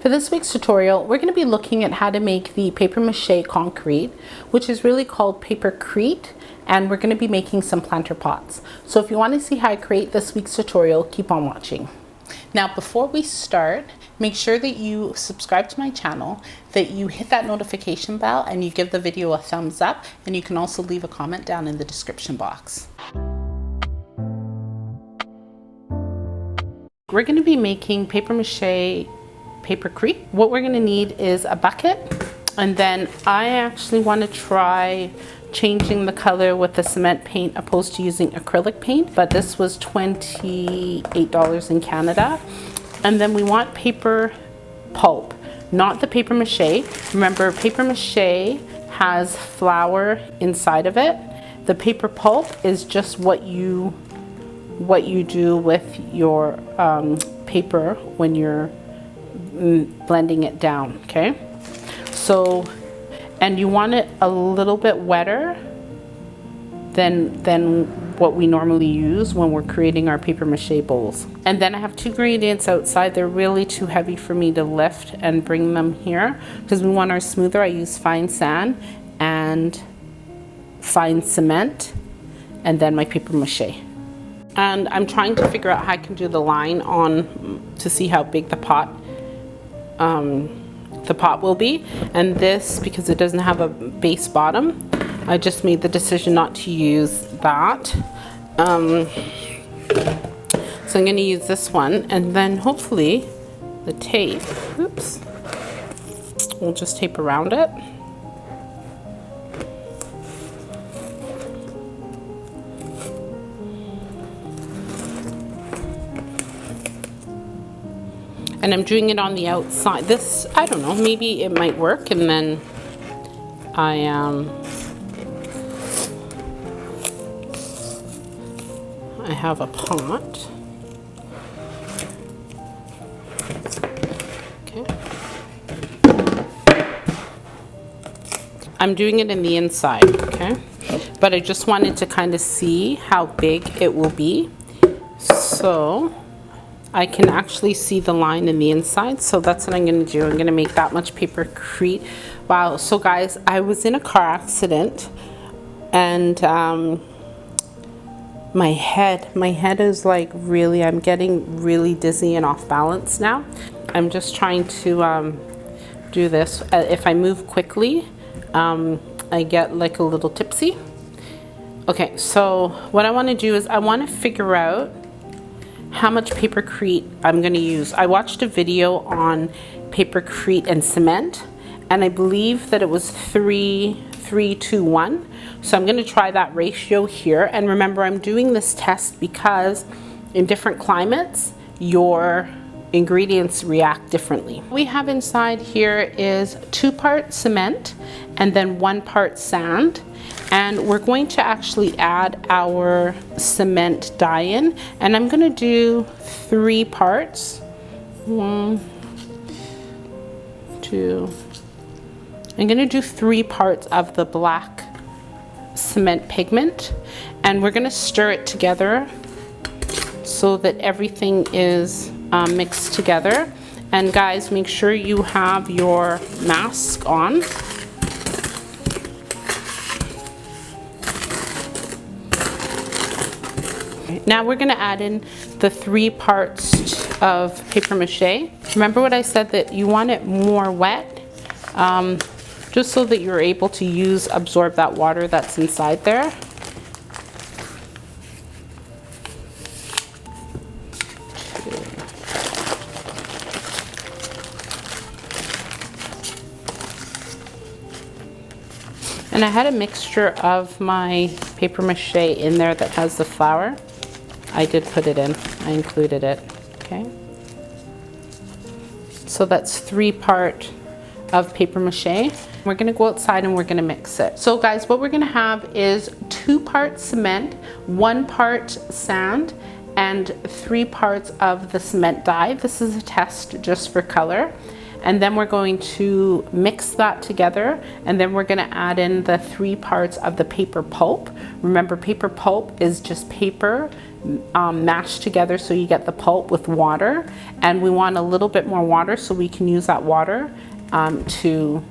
For this week's tutorial, we're going to be looking at how to make the paper mache concrete, which is really called Papercrete, and we're going to be making some planter pots. So if you want to see how I create this week's tutorial, keep on watching. Now, before we start, make sure that you subscribe to my channel, that you hit that notification bell, and you give the video a thumbs up, and you can also leave a comment down in the description box. We're going to be making paper mache Papercrete. What we're going to need is a bucket, and then I actually want to try changing the color with the cement paint opposed to using acrylic paint, but this was $28 in Canada. And then we want paper pulp, not the paper mache. Remember, paper mache has flour inside of it. The paper pulp is just what you do with your paper when you're blending it down, okay? So, and you want it a little bit wetter than what we normally use when we're creating our paper mache bowls. And then I have two ingredients outside. They're really too heavy for me to lift and bring them here because we want our smoother. I use fine sand and fine cement, and then my paper mache. And I'm trying to figure out how I can do the line on to see how big the pot will be. And this, because it doesn't have a base bottom, I just made the decision not to use that. So I'm going to use this one, and then hopefully the tape, oops, we'll just tape around it. And I'm doing it on the outside. This, I don't know, maybe it might work. And then I have a pot. Okay. I'm doing it in the inside, okay? But I just wanted to kind of see how big it will be. So I can actually see the line in the inside, so that's what I'm going to do. I'm going to make that much Papercrete. Wow. So guys, I was in a car accident, and my head is like really, I'm getting really dizzy and off balance now. I'm just trying to do this. If I move quickly, I get like a little tipsy. Okay, so what I want to do is I want to figure out how much Papercrete I'm going to use. I watched a video on Papercrete and cement, and I believe that it was 3:1. So I'm going to try that ratio here. And remember, I'm doing this test because in different climates, your ingredients react differently. What we have inside here is 2 parts cement and then 1 part sand. And we're going to actually add our cement dye in, and I'm going to do 3 parts. 1, 2. I'm going to do 3 parts of the black cement pigment, and we're going to stir it together so that everything is mixed together. And guys, make sure you have your mask on. Now we're going to add in the 3 parts of paper mache. Remember what I said, that you want it more wet, just so that you're able to absorb that water that's inside there. And I had a mixture of my paper mache in there that has the flour. I did put it in. I included it. Okay. So that's 3 parts of paper mache. We're going to go outside and we're going to mix it. So guys, what we're going to have is 2 parts cement, 1 part sand, and 3 parts of the cement dye. This is a test just for color. And then we're going to mix that together, and then we're going to add in the 3 parts of the paper pulp. Remember, paper pulp is just paper mashed together, so you get the pulp with water, and we want a little bit more water so we can use that water to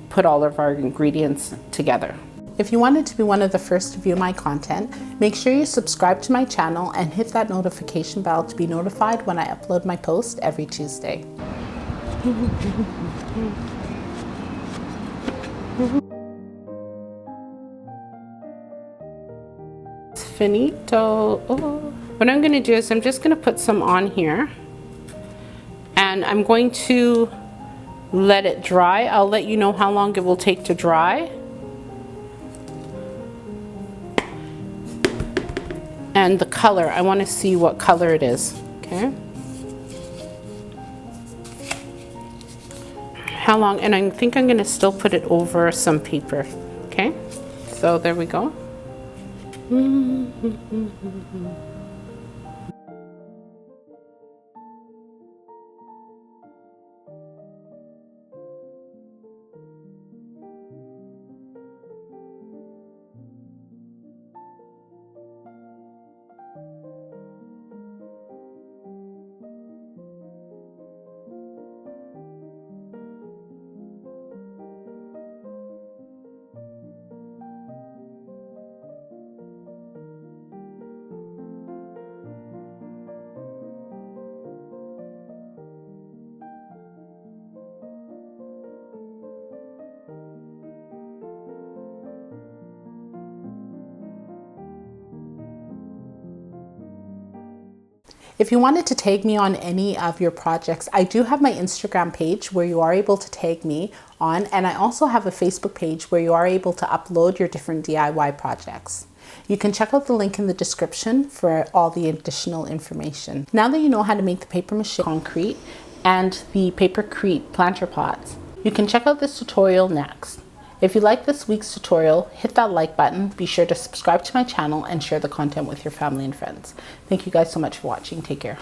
put all of our ingredients together. If you wanted to be one of the first to view my content, make sure you subscribe to my channel and hit that notification bell to be notified when I upload my post every Tuesday. It's finito. Oh. What I'm going to do is I'm just going to put some on here, and I'm going to let it dry. I'll let you know how long it will take to dry. And the color, I want to see what color it is. Okay. How long? And I think I'm going to still put it over some paper. Okay. So there we go. If you wanted to tag me on any of your projects, I do have my Instagram page where you are able to tag me on, and I also have a Facebook page where you are able to upload your different DIY projects. You can check out the link in the description for all the additional information. Now that you know how to make the paper mache concrete and the Papercrete planter pots, you can check out this tutorial next. If you like this week's tutorial, hit that like button, be sure to subscribe to my channel, and share the content with your family and friends. Thank you guys so much for watching. Take care.